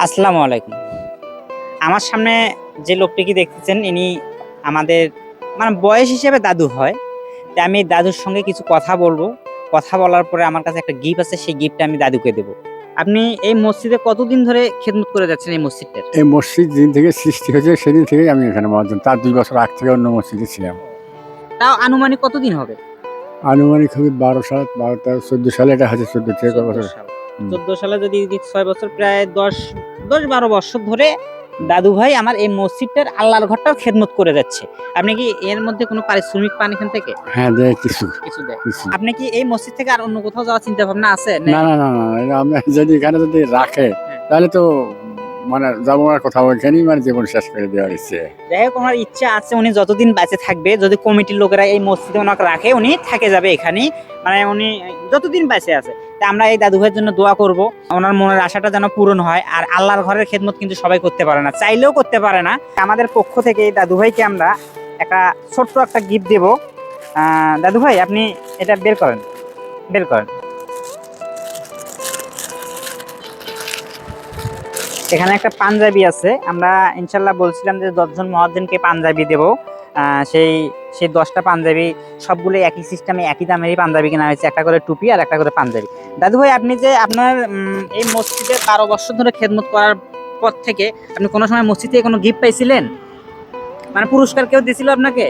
আসসালামু আলাইকুম। আমার সামনে যে লোকটিকে দেখতেছেন ইনি আমাদের মানে বয়স হিসেবে দাদু হয়। তাই আমি দাদুর সঙ্গে কিছু কথা বলবো। কথা বলার পরে আমার কাছে একটা গিফট আছে, সেই গিফটটা আমি দাদুকে দেব। আপনি এই মসজিদে কতদিন ধরে খেদমত করে যাচ্ছেন এই মসজিদটার? এই মসজিদ যেদিন থেকে সৃষ্টি হয়েছে সেদিন থেকেই আমি এখানে মহাজন। তার ২ বছর আগ থেকে অন্য মসজিদে ছিলাম। তাও আনুমানিক কতদিন হবে? আনুমানিক হবে ১২ সাল, ১২, ১৩, ১৪ সালে এটা হয়েছে ১৪ থেকে ১৪ বছর। সাল। হুম। ১৪ সালে যদি ৬ বছর, প্রায় ১০-১২ বছর ধরে দাদু ভাই আমার এই মসজিদটার আল্লাহর ঘরটার খেদমত করে যাচ্ছে। আপনি কি এর মধ্যে কোনো পারিশ্রমিক পান এখান থেকে? হ্যাঁ, দেয় কিছু, কিছু দেয়। কিছু। আপনি কি এই মসজিদ থেকে আর অন্য কোথাও যাওয়ার চিন্তা ভাবনা আছে? না, না, না, না, এটা আমরা যদি এখানে যদি রাখে তাহলে তো মানে যাবো আর কোথাও, এখানেই মানে জীবন শেষ করে দেওয়ার ইচ্ছে। যাই হোক, ওনার ইচ্ছা আছে উনি যতদিন বেঁচে থাকবে, যদি কমিটির লোকেরা এই মসজিদে ওনাকে রাখে, উনি থেকে যাবে এখানেই, মানে উনি যতদিন বেঁচে আছে। তা আমরা এই দাদু ভাইয়ের জন্য দোয়া করব, ওনার মনের আশাটা যেন পূরণ হয়। আর আল্লাহর ঘরের খেদমত কিন্তু সবাই করতে পারে না, চাইলেও করতে পারে না। আমাদের পক্ষ থেকে এই দাদু ভাইকে আমরা একটা ছোট্ট একটা গিফট দেব। দাদু ভাই, আপনি এটা বের করেন, বের করেন। এখানে একটা পাঞ্জাবি আছে। আমরা ইনশাল্লাহ বলছিলাম যে ১০ জন মুয়াজ্জিনকে পাঞ্জাবি দেব। সেই সেই ১০টা পাঞ্জাবি সবগুলো একই সিস্টেমে একই দামেরই পাঞ্জাবি কেনা হয়েছে, একটা করে টুপি আর একটা করে পাঞ্জাবি। দাদু ভাই, আপনি যে আপনার এই মসজিদে ১২ বছর ধরে খেদমত করার পর থেকে আপনি কোনো সময় মসজিদ থেকে কোনো গিফট পাইছিলেন? মানে পুরস্কার কেউ দিছিল আপনাকে?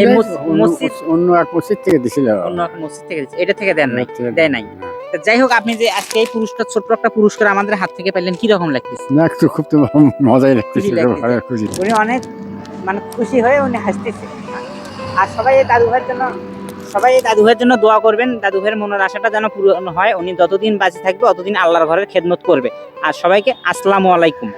এই মসজিদ অন্য এক মসজিদ থেকে দিছিল। অন্য একটা মসজিদ থেকে দিছে, এটা থেকে দেন নাই? থেকে দেয় নাই। তা যাই হোক, আপনি যে আজকে এই পুরস্কার, ছোট্ট একটা পুরস্কার আমাদের হাত থেকে পাইলেন, কি রকম লাগতেছে? না, একটু খুব তো মজাই লাগতেছে, খুশি লাগতেছে। খুশি। উনি অনেক মানে খুশি হয়ে উনি হাসতেছে। আর সবাই এই দাদু ভাইয়ের জন্য, সবাই এই দাদু ভাইয়ের জন্য দোয়া করবেন। দাদু ভাইয়ের মনের আশাটা যেন পূরণ হয়, উনি যতদিন বাঁচে থাকবে ততদিন আল্লাহর ঘরের খেদমত করবে। আর সবাইকে আসসালামু আলাইকুম।